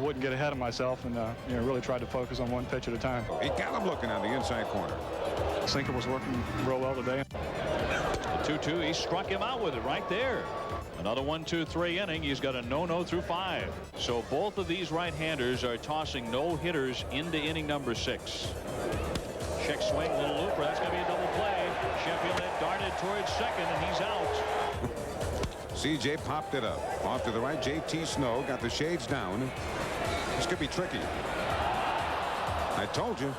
wouldn't get ahead of myself and really tried to focus on one pitch at a time. He got him looking on the inside corner. Sinker was working real well today. The 2-2, he struck him out with it right there. Another 1-2-3 inning. He's got a no-no through 5. So both of these right-handers are tossing no-hitters into inning number 6. Check swing, little looper. That's going to be a double play. Sheffield had darted towards second, and he's out. CJ popped it up. Off to the right, JT Snow got the shades down. This could be tricky. I told you.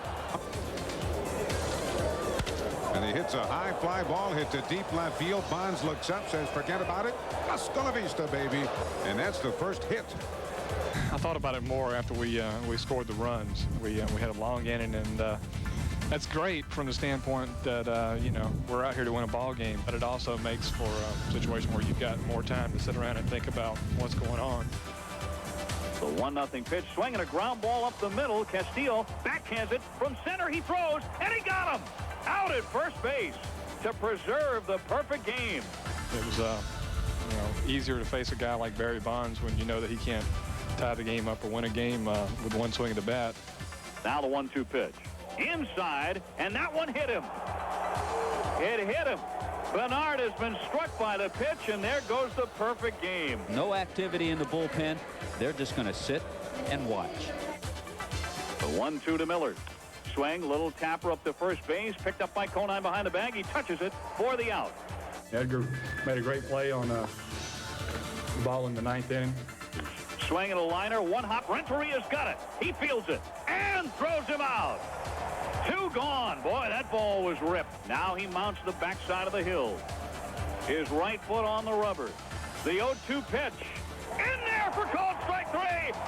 And he hits a high fly ball, hits a deep left field. Bonds looks up, says, forget about it. Hasta la vista, baby. And that's the first hit. I thought about it more after we scored the runs. We had a long inning, and that's great from the standpoint that we're out here to win a ball game. But it also makes for a situation where you've got more time to sit around and think about what's going on. The 1-0 pitch, swinging a ground ball up the middle. Castillo backhands it from center. He throws, and he got him. Out at first base to preserve the perfect game. It was easier to face a guy like Barry Bonds when you know that he can't tie the game up or win a game with one swing of the bat. Now the 1-2 pitch. Inside, and that one hit him. It hit him. Bernard has been struck by the pitch, and there goes the perfect game. No activity in the bullpen. They're just going to sit and watch. The 1-2 to Miller. Swing, little tapper up to first base, picked up by Conine behind the bag. He touches it for the out. Edgar made a great play on the ball in the 9th inning. Swinging a liner, one hop. Renteria's got it. He fields it and throws him out. 2 gone. Boy, that ball was ripped. Now he mounts the backside of the hill. His right foot on the rubber. The 0-2 pitch. In there for called strike 3.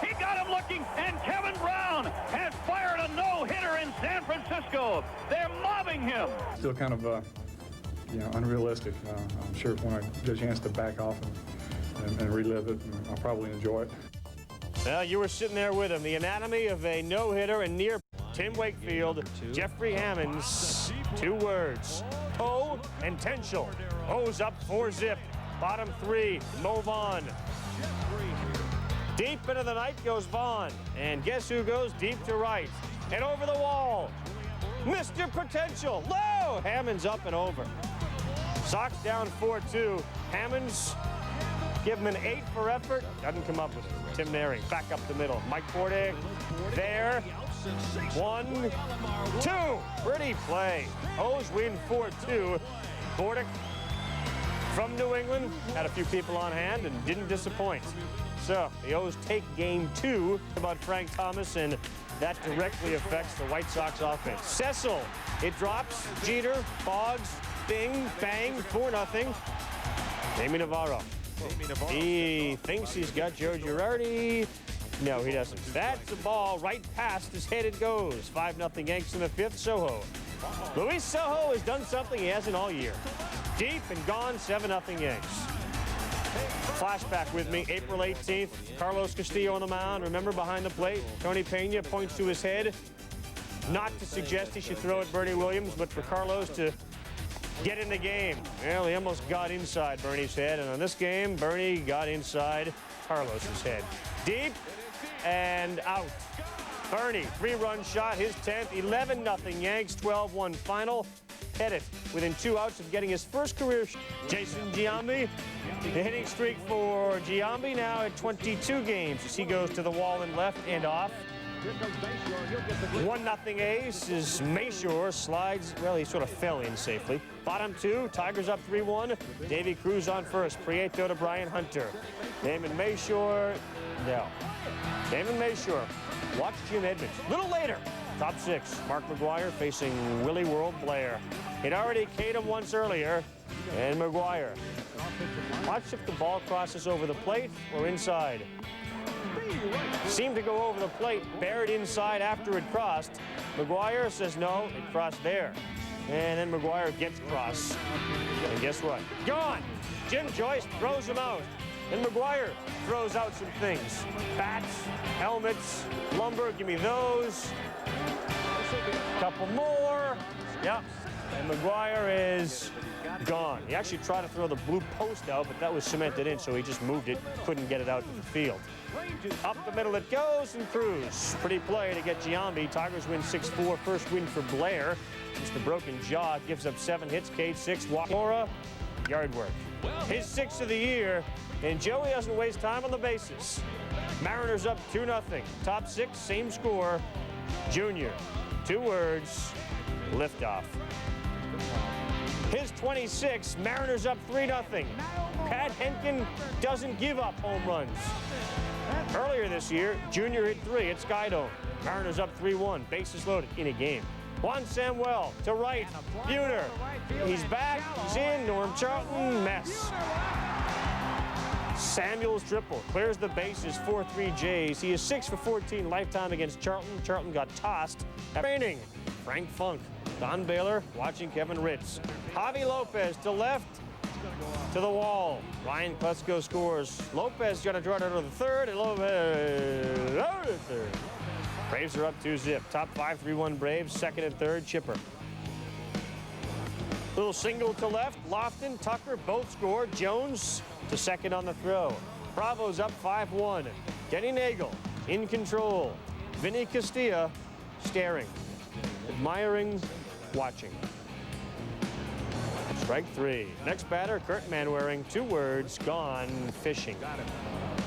He got him looking, and Kevin Brown has fired a no-hitter in San Francisco. They're mobbing him. Still kind of unrealistic. I'm sure when I get a chance to back off and relive it, I'll probably enjoy it. Well, you were sitting there with him. The anatomy of a no-hitter and near Tim Wakefield, Jeffrey Hammonds. 2 words: potential. O's up 4-zip. Bottom 3, Mo Vaughn. Deep into the night goes Vaughn. And guess who goes deep to right? And over the wall, Mr. Potential. Low! Hammonds up and over. Sox down 4-2. Hammonds give him an 8 for effort. Doesn't come up with it. Tim Naehring back up the middle. Mike Forte there. 1, 2. Pretty play. O's win 4-2. Bordick from New England had a few people on hand and didn't disappoint. So the O's take game 2. About Frank Thomas, and that directly affects the White Sox offense. Cecil, it drops. Jeter, Boggs, bing, bang, 4-0. Jamie Navarro. He thinks he's got Joe Girardi. No, he doesn't. That's a ball right past his head it goes. 5-0 Yanks in the 5th. Soho. Luis Soho has done something he hasn't all year. Deep and gone, 7-0 Yanks. Flashback with me, April 18th. Carlos Castillo on the mound. Remember, behind the plate, Tony Pena points to his head. Not to suggest he should throw at Bernie Williams, but for Carlos to get in the game. Well, he almost got inside Bernie's head, and on this game, Bernie got inside Carlos's head. Deep and out. Bernie, 3-run shot, his 10th, 11-0 Yanks, 12-1 final. Pettit within 2 outs of getting his first career. Jason Giambi, the hitting streak for Giambi now at 22 games as he goes to the wall and left and off. 1-0 A's as Mayshore slides. Well, he sort of fell in safely. Bottom 2, Tigers up 3-1. Davy Cruz on first. Prieto to Brian Hunter. Damon Mayshore, no. Damon Mayshore. Watch Jim Edmonds. A little later, top 6. Mark McGwire facing Willie World Blair. He'd already K'd him once earlier. And McGwire. Watch if the ball crosses over the plate or inside. Seemed to go over the plate, buried inside after it crossed. McGwire says no, it crossed there. And then McGwire gets cross. And guess what? Gone! Jim Joyce throws him out. And McGwire throws out some things. Bats, helmets, lumber, give me those. Couple more. Yep. And McGuire is gone. He actually tried to throw the blue post out, but that was cemented in, so he just moved it, couldn't get it out to the field. Up the middle it goes, and Cruz. Pretty play to get Giambi. Tigers win 6-4. First win for Blair. It's the broken jaw. Gives up 7 hits. Cade 6. Mora, yard work. His 6th of the year, and Joey doesn't waste time on the bases. Mariners up 2-0. Top 6, same score. Junior. 2 words. Liftoff. His 26, Mariners up 3-0. Pat Henkin doesn't give up home runs. Earlier this year, Junior hit 3 at Skydome. Mariners up 3-1, bases loaded in a game. Juan Samuel to right, Buhner. He's back, he's in, Norm Charlton, mess. Samuel's triple, clears the bases, 4-3 Jays. He is 6 for 14 lifetime against Charlton. Charlton got tossed at training. Frank Funk, Don Baylor watching Kevin Ritz. Javi Lopez to left, to the wall. Ryan Klesko scores. Lopez got to draw it out of the third, and Lopez out of the third. Braves are up 2-0. Top 5, 3-1 Braves. Second and third, Chipper. Little single to left. Lofton, Tucker, both score. Jones to second on the throw. Bravo's up 5-1. Denny Nagel in control. Vinny Castilla staring, admiring, watching. Strike 3. Next batter, Kurt Manwaring. 2 words, gone fishing.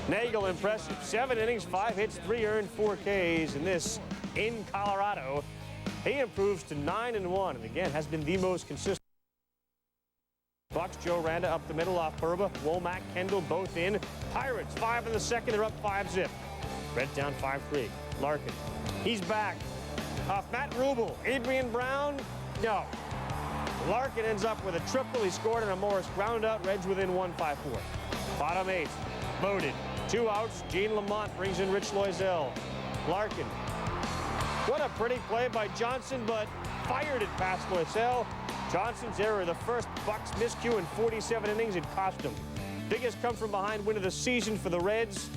Nagel impressive. 7 innings, 5 hits, 3 earned, 4 Ks. And this in Colorado. He improves to 9-1, and again has been the most consistent. Bucks, Joe Randa up the middle off Purba. Womack, Kendall both in. Pirates 5 in the second. They're up 5-0. Red down 5-3. Larkin. He's back. Off Matt Rubel. Adrian Brown. No. Larkin ends up with a triple. He scored on a Morris ground out. Reds within 1-5-4. Bottom 8. Loaded. 2 outs. Gene Lamont brings in Rich Loisel. Larkin. What a pretty play by Johnson, but fired it past Loisel. Johnson's error, the first Bucks miscue in 47 innings, it cost him. Biggest come from behind win of the season for the Reds.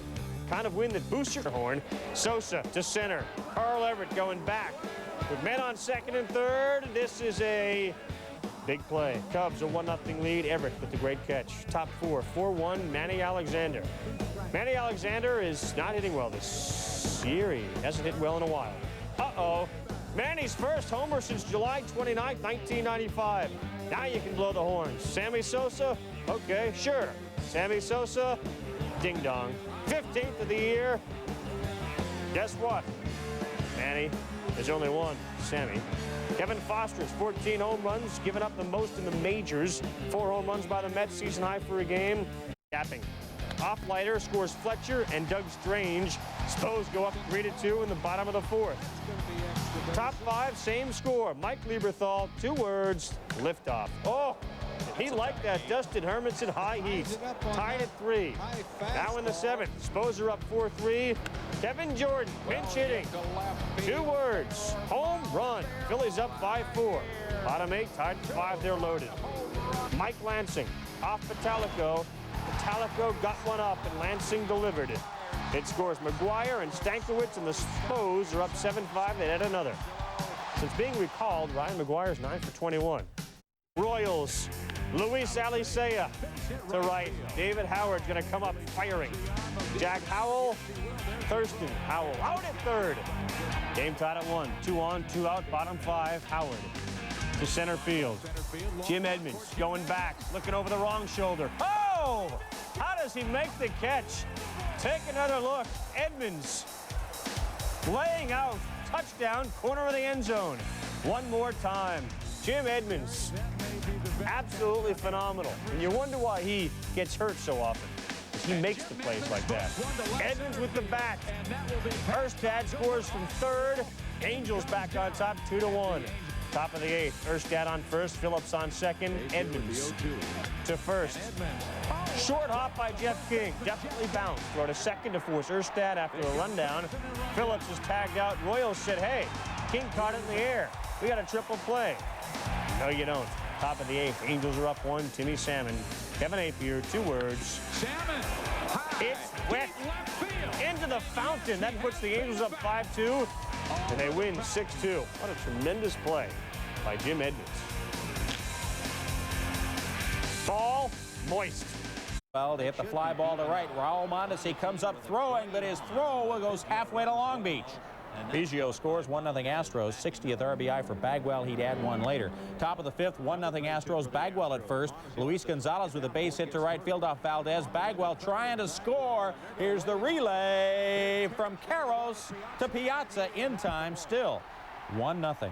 Kind of win that boosts your horn. Sosa to center. Carl Everett going back. With men on second and third, this is a big play. Cubs a 1-0 lead. Everett with the great catch. Top 4, 4-1, Manny Alexander. Manny Alexander is not hitting well this year. He hasn't hit well in a while. Uh-oh. Manny's first homer since July 29, 1995. Now you can blow the horns. Sammy Sosa? Okay, sure. Sammy Sosa, ding dong. 15th of the year. Guess what? Manny, there's only one. Sammy. Kevin Foster's 14 home runs, giving up the most in the majors. 4 home runs by the Mets, season high for a game. Tapping. Off-lighter scores Fletcher and Doug Strange. Spos go up 3-2 in the bottom of the 4th. Top 5, same score. Mike Lieberthal, 2 words, liftoff. Oh, he liked that. Dustin Hermanson, high heat. Tied at 3. Now in the 7th. Spos are up 4-3. Kevin Jordan, pinch hitting. 2 words, home run. Phillies up 5-4. Bottom 8, tied at 5, they're loaded. Mike Lansing, off Metallico. Metallico got one up, and Lansing delivered it. It scores McGuire and Stankiewicz, and the Spos are up 7-5. They add another. Since being recalled, Ryan McGuire's 9 for 21. Royals, Luis Alicea to right. David Howard's going to come up firing. Jack Howell, Thurston Howell out at third. Game tied at 1. 2 on, 2 out, bottom 5. Howard to center field. Jim Edmonds going back, looking over the wrong shoulder. Oh! How does he make the catch? Take another look. Edmonds laying out. Touchdown, corner of the end zone. One more time. Jim Edmonds, absolutely phenomenal. And you wonder why he gets hurt so often. He makes the plays like that. Edmonds with the bat. Erstad scores from third. Angels back on top, 2-1. Top of the 8th. Erstad on first. Phillips on second. Edmonds to first. Short hop by Jeff King. Definitely bounced. Throw to second to force Erstad after a rundown. Phillips is tagged out. Royals said, hey, King caught it in the air. We got a triple play. No, you don't. Top of the 8th. Angels are up 1. Timmy Salmon. Kevin Apier, 2 words. Salmon. It's wet. Into the fountain. That puts the Angels up 5-2. And they win 6-2. What a tremendous play by Jim Edmonds. moist. Well, they hit the fly ball to right. Raul Mondesi comes up throwing, but his throw goes halfway to Long Beach. Biggio scores 1-0 Astros, 60th RBI for Bagwell. He'd add one later. Top of the fifth, 1-0 Astros. Bagwell at first. Luis Gonzalez with a base hit to right field off Valdez. Bagwell trying to score. Here's the relay from Carros to Piazza in time still. 1-0.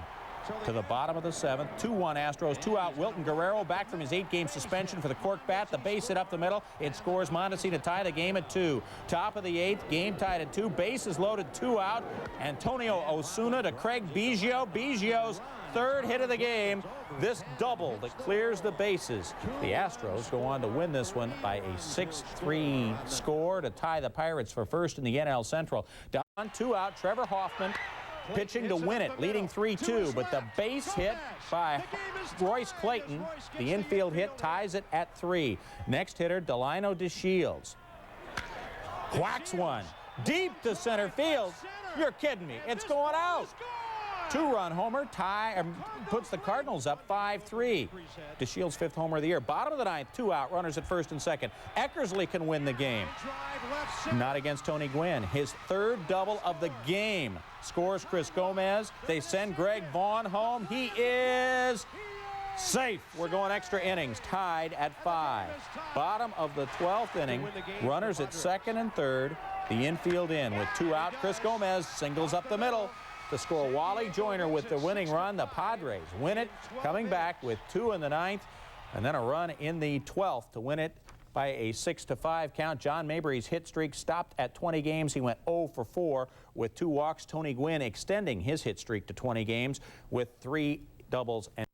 To the bottom of the seventh, 2-1 Astros, 2 out. Wilton Guerrero back from his 8-game suspension for the cork bat. The base hit up the middle. It scores Mondesi to tie the game at 2. Top of the 8th, game tied at 2. Bases loaded, 2 out. Antonio Osuna to Craig Biggio. Biggio's third hit of the game. This double that clears the bases. The Astros go on to win this one by a 6-3 score to tie the Pirates for first in the NL Central. Down 2 out, Trevor Hoffman pitching to win it, leading 3-2, but the base hit by Royce Clayton, the infield hit, ties it at 3. Next hitter, Delino DeShields. Whacks one, deep to center field. You're kidding me, it's going out. 2-run homer, puts the Cardinals up 5-3. DeShields' 5th homer of the year. Bottom of the 9th, 2 out, runners at first and second. Eckersley can win the game. Not against Tony Gwynn. His 3rd double of the game. Scores Chris Gomez. They send Greg Vaughn home. He is safe. We're going extra innings, tied at 5. Bottom of the 12th inning, runners at second and third. The infield in with 2 out. Chris Gomez singles up the middle to score Wally Joyner with the winning run. The Padres win it, coming back with 2 in the 9th, and then a run in the 12th to win it by a 6-5 count. John Mabry's hit streak stopped at 20 games. He went 0 for 4 with 2 walks. Tony Gwynn extending his hit streak to 20 games with 3 doubles and